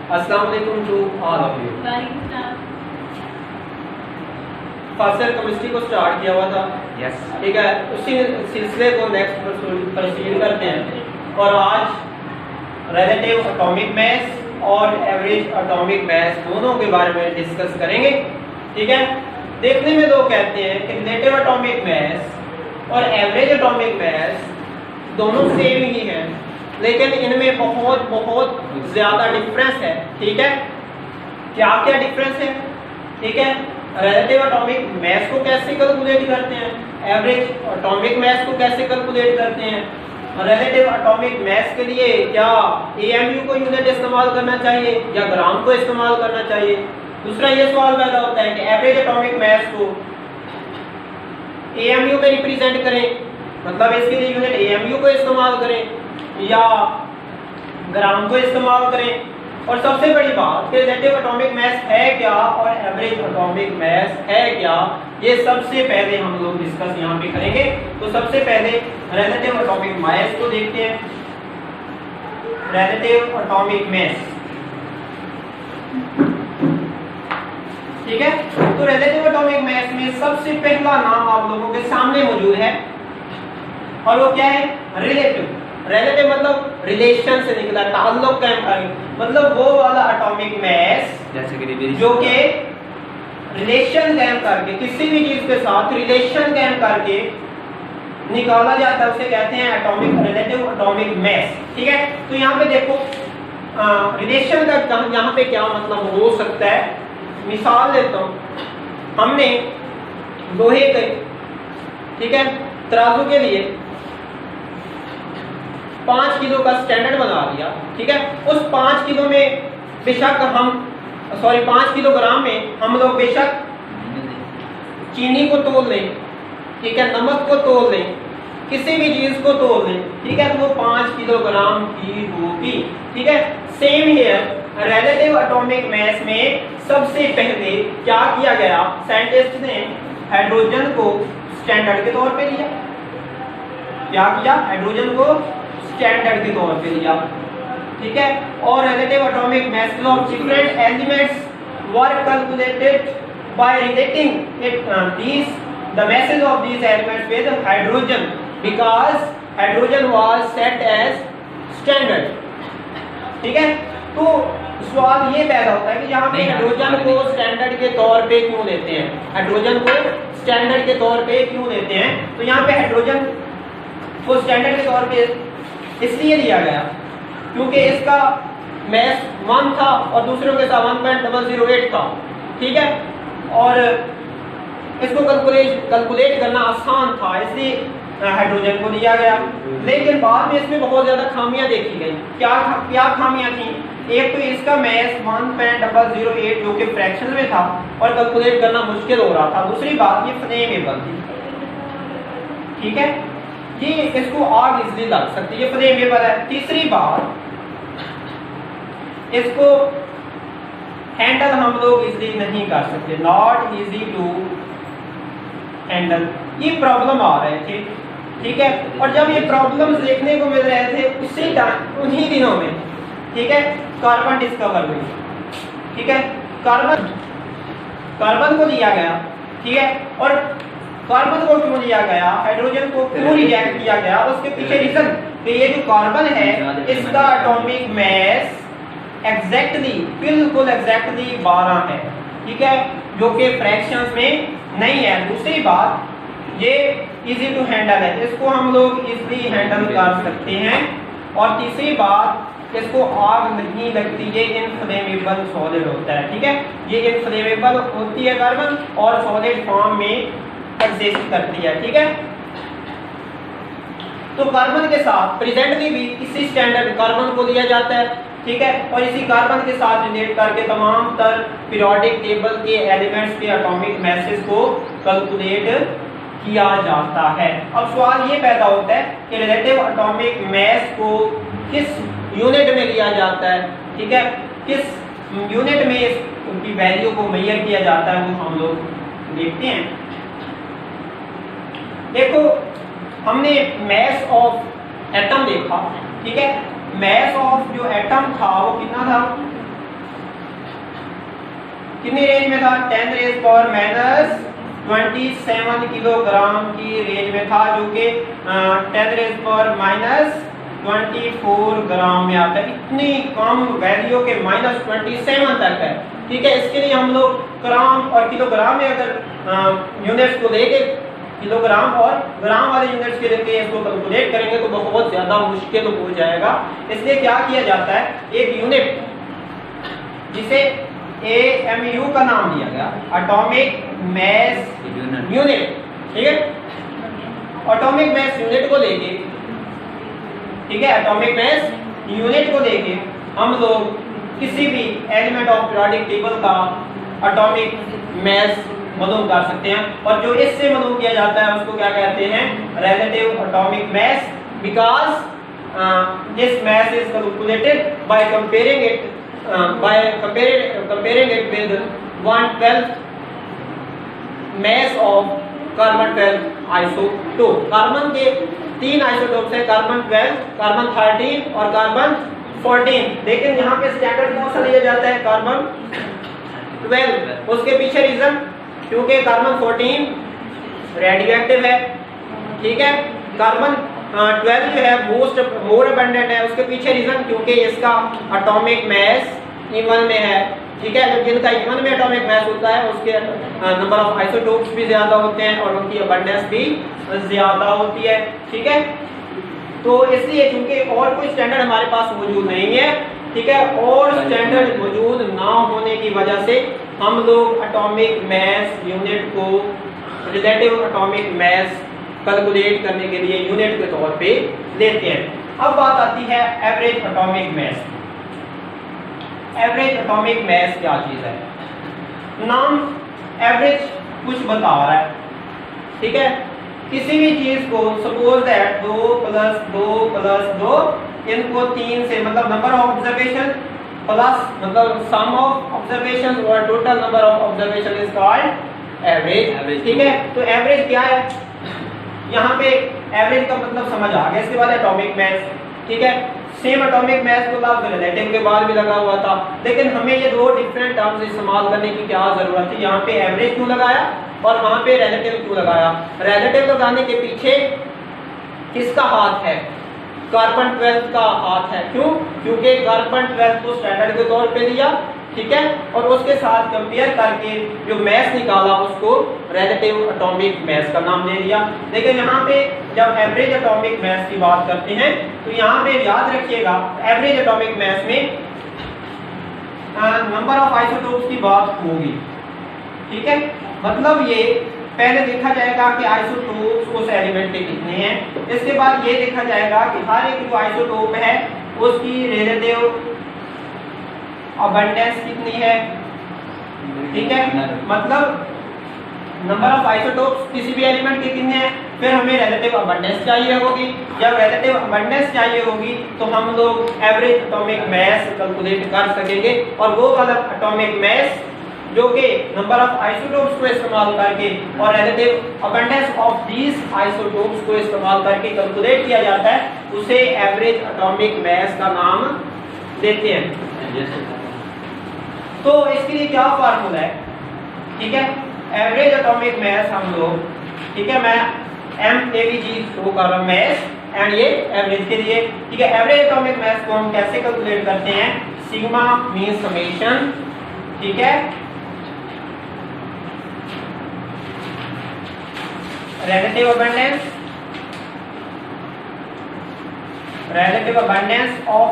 अस्सलाम वालेकुम to all of you. First year chemistry को स्टार्ट किया हुआ था, ठीक है, उसी सिलसिले को नेक्स्ट प्रोसीड करते हैं। और आज रिलेटिव एटॉमिक मास और एवरेज एटॉमिक मास दोनों के बारे में डिस्कस करेंगे, ठीक है। देखने में लोग कहते हैं कि रिलेटिव एटॉमिक मास और एवरेज एटॉमिक मास दोनों सेम ही हैं, लेकिन इनमें बहुत बहुत ज्यादा डिफरेंस है, ठीक है। क्या क्या डिफरेंस है, ठीक है। रिलेटिव एटॉमिक मास को कैसे कैलकुलेट करते हैं, एवरेज एटॉमिक मास को कैसे कैलकुलेट करते हैं, रिलेटिव एटॉमिक मास के लिए क्या AMU को यूनिट इस्तेमाल करना चाहिए या ग्राम को इस्तेमाल करना चाहिए। दूसरा ये सवाल पैदा होता है कि एवरेज एटॉमिक मास को AMU में रिप्रेजेंट करें, मतलब इसके लिए यूनिट AMU को इस्तेमाल करें या ग्राम को इस्तेमाल करें। और सबसे बड़ी बात कि रिलेटिव एटॉमिक मास है क्या और एवरेज एटॉमिक मास है क्या, ये सबसे पहले हम लोग डिस्कस यहाँ पे करेंगे। तो सबसे पहले रिलेटिव एटॉमिक मास को देखते हैं। रिलेटिव एटॉमिक मास, ठीक है। तो रिलेटिव एटॉमिक मास में सबसे पहला नाम आप लोगों के सामने मौजूद है और वो क्या है, रिलेटिव। रिलेटिव मतलब रिलेशन से निकला, ताल्लुक कायम करके, मतलब वो वाला एटॉमिक मास जैसे कि जो कि रिलेशन कायम करके किसी भी चीज के साथ रिलेशन कायम करके निकाला जाता है, उसे कहते हैं एटॉमिक रिलेटिव एटॉमिक मास, ठीक है। तो यहाँ पे देखो रिलेशन का यहाँ पे क्या मतलब हो सकता है। मिसाल देता हूँ, हमने लोहे के, ठीक है, तराजू के लिए 5 किलो का स्टैंडर्ड बना लिया, ठीक है। उस 5 किलो में बेशक 5 किलोग्राम में हम लोग बेशक चीनी को तोल लें, ठीक है, नमक को तोल लें, किसी भी चीज को तोल लें, ठीक है, तो वो 5 किलोग्राम की होगी, ठीक है। Same here relative atomic mass में सबसे पहले क्या किया गया, साइंटिस्ट ने हाइड्रोजन को स्टैंडर्ड के तौर पे लिया। क्या किया, हाइड्रोजन को स्टैंडर्ड के तौर पे लिया, ठीक है। और relative atomic mass of different elements were calculated by relating it these the masses of these elements with hydrogen because hydrogen was set as standard, ठीक है। तो सवाल ये पैदा होता है कि यहाँ पे हाइड्रोजन को स्टैंडर्ड के तौर पे क्यों लेते हैं, हाइड्रोजन को स्टैंडर्ड के तौर पे क्यों लेते हैं। तो यहाँ पे हाइड्रोजन को स्टैंडर्ड के तौर पे इसलिए लिया गया क्योंकि इसका मास 1 था और दूसरों के साथ 1.008 था, ठीक है। और इसको कैलकुलेट करना आसान था, इसलिए हाइड्रोजन को लिया गया। लेकिन बाद में इसमें बहुत ज्यादा खामियां देखी गई। क्या खामियां थी, एक तो इसका मास 1.008 जो कि फ्रैक्शन में था और कैलकुलेट करना मुश्किल हो रहा था। दूसरी बात, ये फ्लेमेबल थी, ठीक है, ये इसको आग इजली लग सकती है, ये फ्लेमेबल है। तीसरी बात, इसको हैंडल हम लोग इजली नहीं कर सकते, नॉट इजी टू हैंडल, ये प्रॉब्लम आ रहे थे, ठीक है। और जब ये प्रॉब्लम्स देखने को मिल रहे थे उसी टाइम, उन्हीं दिनों में, ठीक है, कार्बन डिस्कवर हुई, ठीक है। कार्बन को लिया गया, ठीक है। और कार्बन को क्यों लिया गया, हाइड्रोजन को क्यों रिजेक्ट किया गया, उसके पीछे रीजन कि ये जो कार्बन है इसका एटॉमिक मास बिल्कुल एग्जैक्टली 12 है, ठीक है, जो कि फ्रैक्शंस में नहीं है। दूसरी बात, ये इजी टू हैंडल है, इसको हम लोग इजीली हैंडल कर सकते हैं। और तीसरी बात, इसको आग नहीं लगती, ये इनफ्लेमेबल सॉलिड होता है, ठीक है, ये इनफ्लेमेबल होती है कार्बन और सॉलिड फॉर्म में एग्जिस्ट करती है, ठीक है। तो कार्बन के साथ प्रेजेंटली भी इसी स्टैंडर्ड कार्बन को लिया जाता है, ठीक है। और इसी कार्बन के साथ रिलेट करके तमाम तर पीरियोडिक टेबल के एलिमेंट्स के एटॉमिक मासेस को कैलकुलेट किया जाता है। अब सवाल ये पैदा होता है कि रिलेटिव एटॉमिक मास को किस यूनिट में लिया जाता है, ठीक है, किस यूनिट में उनकी वैल्यू को मेजर किया जाता है, वो हम लोग देखते हैं। देखो, हमने मास ऑफ एटम देखा, ठीक है। मास ऑफ जो एटम था वो कितना था, कितनी रेंज में था? 10 रेज़ पावर माइनस 27 किलोग्राम की रेंज में था, जो कि 10 रेज़ पावर माइनस 24 ग्राम में आता है। इतनी कम वैल्यू के -27 तक है। ठीक है, इसके लिए हम लोग ग्राम और किलोग्राम में अगर यूनिट्स को लेके किलोग्राम और ग्राम वाले यूनिट्स के लेके इसको कैलकुलेट करेंगे तो बहुत ज़्यादा मुश्किल हो जाएगा। इसलिए क्या किया जाता है, एक यूनिट जिसे AMU का नाम दिया गया, एटॉमिक मैस यूनिट, ठीक है, एटॉमिक मैस यूनिट को लेके, ठीक है, एटॉमिक मैस यूनिट को लेके हम लोग किसी भी एलिमेंट ऑफ पीरियोडिक टेबल का एटॉमिक मैस मालूम कर सकते हैं। और जो इससे मालूम किया जाता है उसको क्या कहते हैं? Relative atomic mass, because this mass is calculated by comparing it with 1/12 mass of carbon 12 isotope. Carbon के 3 आइसोटोप्स हैं, कार्बन 12, कार्बन 13 और कार्बन 14। लेकिन यहाँ पे स्टैंडर्ड कौन सा लिया जाता है? कार्बन 12। उसके पीछे रीजन, क्योंकि कार्बन 14 रेडियो एक्टिव है, ठीक है, कार्बन 12 जो है मोर अबंडेंट है। उसके पीछे रीजन, क्योंकि इसका एटॉमिक मैस इवन में है, ठीक है, जो जिनका इवन में एटॉमिक मैस होता है उसके नंबर ऑफ आइसोटोप्स भी ज्यादा होते हैं और उनकी अबंडेंस भी ज्यादा होती है, ठीक है। तो इसलिए क्योंकि और कोई स्टैंडर्ड हमारे पास मौजूद नहीं है, ठीक है, और स्टैंडर्ड मौजूद ना होने की वजह से हम लोग एटॉमिक मैस यूनिट को रिलेटिव एटॉमिक मैस कैलकुलेट करने के लिए यूनिट के तौर पे लेते हैं। अब बात आती है average atomic mass. Average atomic mass क्या चीज है? नाम एवरेज कुछ बता रहा है, ठीक है, किसी भी चीज को सपोज दैट 2 + 2 + 2 इनको 3 से, मतलब नंबर ऑफ ऑब्जर्वेशन प्लस मतलब सम ऑफ ऑब्जर्वेशन और total number of observation is called average, ठीक है। तो एवरेज क्या है? यहाँ पे एवरेज का मतलब समझ आ गया। इसके बाद एटॉमिक मैस, ठीक है, सेम एटॉमिक मैस को लाभ रिलेटिव के बाद भी लगा हुआ था, लेकिन हमें ये दो डिफरेंट टर्म्स इस्तेमाल करने की क्या जरूरत थी? यहाँ पे एवरेज क्यों लगाया और वहाँ पे रिलेटिव क्यों लगाया? रिलेटिव लगाने के पीछे किसका हाथ है? कार्बन 12 का हाथ है। क्यों? क्योंकि कार्बन 12 को स्टैंडर्ड के तौर पे लिया, ठीक है, और उसके साथ कंपेयर करके जो मैस निकाला उसको रिलेटिव एटॉमिक मैस का नाम दे दिया। लेकिन यहाँ पे जब एवरेज एटॉमिक मैस की बात करते हैं तो यहाँ पे याद रखिएगा एवरेज एटॉमिक मैस में नंबर ऑफ आइसोटोप्स की बात होगी, ठीक है। मतलब ये पहले देखा जाएगा कि आइसोटोप्स उस एलिमेंट के कितने हैं, इसके बाद ये देखा जाएगा कि हर एक जो आइसोटोप है उसकी रिलेटिव अबंडेंस कितनी है, ठीक है, मतलब नंबर ऑफ आइसोटोप्स किसी भी एलिमेंट के कितने हैं, फिर हमें रिलेटिव अबंडेंस चाहिए होगी। जब रिलेटिव अबंडेंस चाहिए होगी तो हम लोग एवरेज एटॉमिक मैस कैलकुलेट कर सकेंगे, और वो वाला एटॉमिक मैस जो कि नंबर ऑफ आइसोटोप्स को इस्तेमाल करके और relative abundance of these isotopes को इस्तेमाल करके कैलकुलेट किया जाता है, उसे एवरेज एटॉमिक मैस का नाम देते हैं। तो इसके लिए क्या फार्मूला है, ठीक है, एवरेज एटॉमिक मैस हम लोग, ठीक है, मैं MAVG शो कर रहा हूं मैस एंड ये एवरेज के लिए, ठीक है। एवरेज एटॉमिक मैस को हम कैसे कैलकुलेट करते हैं? सिग्मा मीन समेशन, ठीक है, relative abundance of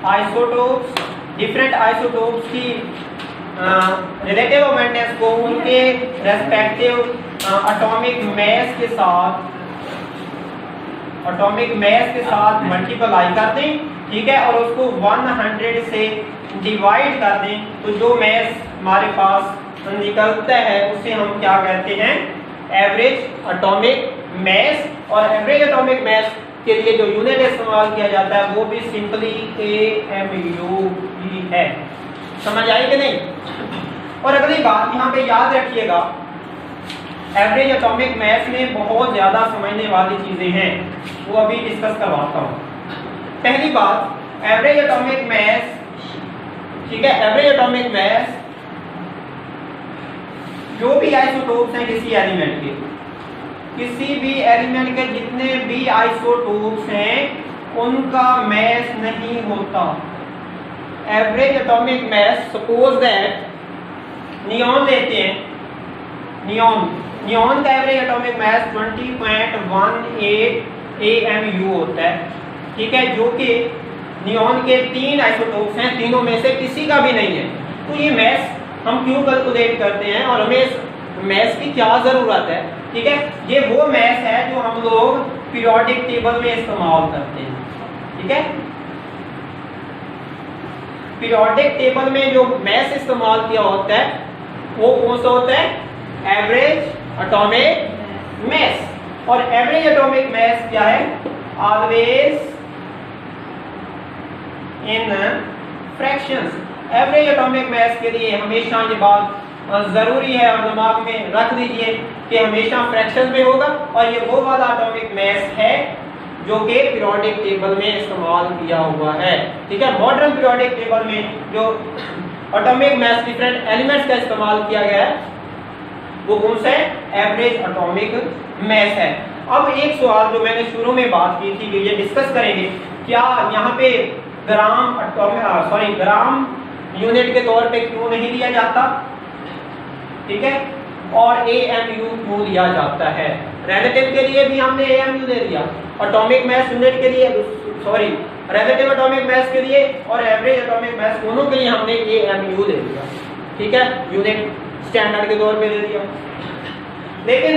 isotopes, different isotopes की relative abundance को उनके respective atomic mass के साथ multiply कर दें, ठीक है, और उसको 100 से डिवाइड कर दें, तो जो मैस हमारे पास निकलता है उसे हम क्या कहते हैं? Average atomic mass. और एवरेज एटॉमिक मैस के लिए जो यूनिट इस्तेमाल किया जाता है वो भी सिंपली AMU ही है। समझ आई कि नहीं? और अगली बात यहाँ पे याद रखिएगा, एवरेज एटॉमिक मैस में बहुत ज्यादा समझने वाली चीजें हैं, वो अभी डिस्कस करवाता हूँ। पहली बात, एवरेज एटॉमिक मैस, ठीक है, एवरेज एटॉमिक मैस जो भी आइसोटोप्स हैं किसी एलिमेंट के, किसी भी एलिमेंट के जितने भी आइसोटोप्स हैं उनका मैस नहीं होता। Average atomic mass, suppose that neon लेते हैं, नियॉन का एवरेज एटॉमिक मैस 20.18 AMU होता है, ठीक है, जो कि नियॉन के 3 आइसोटोप्स हैं, तीनों में से किसी का भी नहीं है। तो ये मैस हम क्यों कैलकुलेट करते हैं और हमें इस मैस की क्या जरूरत है, ठीक है। ये वो मैस है जो हम लोग पीरियोडिक टेबल में इस्तेमाल करते हैं, ठीक है। पीरियोडिक टेबल में जो मैस इस्तेमाल किया होता है वो कौन सा होता है, एवरेज एटॉमिक मैस। और एवरेज एटॉमिक मैस क्या है, always in fractions. Average atomic mass के लिए हमेशा ये बात जरूरी है और दिमाग में रख दीजिए कि हमेशा फ्रैक्शन में होगा, और ये वो वाला एटॉमिक मैस है जो कि पीरियोडिक टेबल में इस्तेमाल किया हुआ है, ठीक है। मॉडर्न पीरियोडिक टेबल में जो एटॉमिक मैस डिफरेंट एलिमेंट्स का इस्तेमाल किया गया है वो कौन सा है, एवरेज एटॉमिक मैस है। अब एक सवाल जो मैंने शुरू में बात की थी कि ये डिस्कस करेंगे, क्या यहाँ पे ग्राम यूनिट के तौर पे क्यों नहीं लिया जाता, ठीक है, और AMU क्यों लिया जाता है। रिलेटिव के लिए भी हमने AMU दे दिया, एटॉमिक मैस यूनिट के लिए, सॉरी रिलेटिव एटॉमिक मैस के लिए और एवरेज एटॉमिक मैस दोनों के लिए हमने AMU दे दिया, ठीक है, यूनिट स्टैंडर्ड के तौर पे दे दिया। लेकिन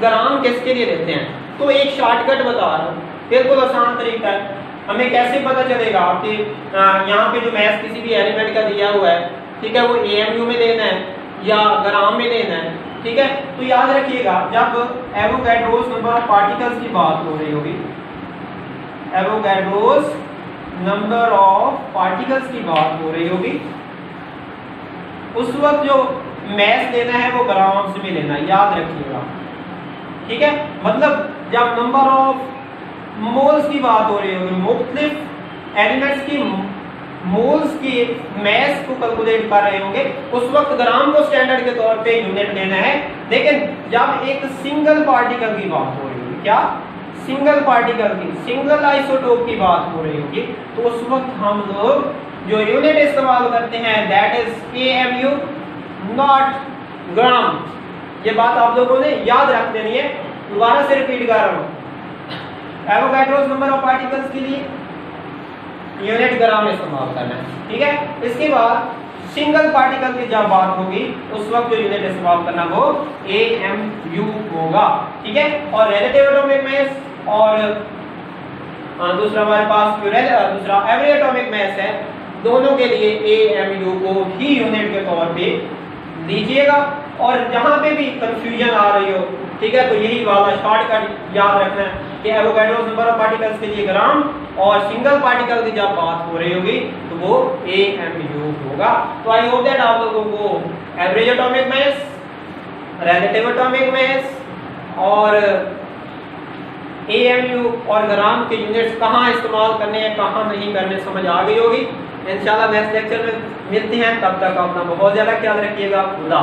ग्राम किसके लिए देते हैं, तो एक शॉर्टकट बता रहा हूँ, बिल्कुल आसान तरीका है। हमें कैसे पता चलेगा कि यहाँ पे जो मैस किसी भी एलिमेंट का दिया हुआ है, ठीक है, वो AMU में देना है या ग्राम में देना है, ठीक है। तो याद रखिएगा, जब एवोगैड्रोस नंबर ऑफ पार्टिकल्स की बात हो रही होगी, एवोगैड्रोस नंबर ऑफ पार्टिकल्स की बात हो रही होगी, उस वक्त जो मैस लेना है वो ग्राम्स में लेना है, याद रखिएगा, ठीक है। मतलब जब नंबर ऑफ मोल्स की बात हो रही होगी, मुख्तलिफ एलिमेंट्स की मोल्स की मैस को कैलकुलेट कर रहे होंगे, उस वक्त ग्राम को स्टैंडर्ड के तौर पे यूनिट लेना है। लेकिन जब एक सिंगल पार्टिकल की बात हो रही होगी, क्या, सिंगल पार्टिकल की, सिंगल आइसोटोप की बात हो रही होगी, तो उस वक्त हम लोग जो यूनिट इस्तेमाल करते हैं दैट इज AMU, नॉट ग्राम। ये बात आप लोगों ने याद रख देनी है, दोबारा से रिपीट कर रहा हूँ। एवोगैड्रोस नंबर ऑफ पार्टिकल्स के लिए यूनिट ग्राम इस्तेमाल करना है, ठीक है। इसके बाद सिंगल पार्टिकल की जब बात होगी उस वक्त जो यूनिट इस्तेमाल करना वो AMU होगा, ठीक है। और रिलेटिव एटॉमिक मैस और दूसरा हमारे पास दूसरा एवरेज एटॉमिक मैस है, दोनों के लिए AMU को ही यूनिट के तौर पे लीजिएगा। और जहां पे भी कंफ्यूजन आ रही हो, ठीक है, तो यही वाला शॉर्टकट याद रखना है कि एवोगैड्रोस नंबर ऑफ पार्टिकल्स के लिए ग्राम और सिंगल पार्टिकल की जब बात हो रही होगी तो वो AMU होगा। तो आई होप दैट आप लोगों को average atomic mass, relative atomic mess और AMU और ग्राम के यूनिट्स कहाँ इस्तेमाल करने हैं, कहाँ नहीं करने, समझ आ गई होगी। इंशाल्लाह नेक्स्ट लेक्चर में मिलते हैं, तब तक अपना बहुत ज़्यादा ख्याल रखिएगा। खुदा।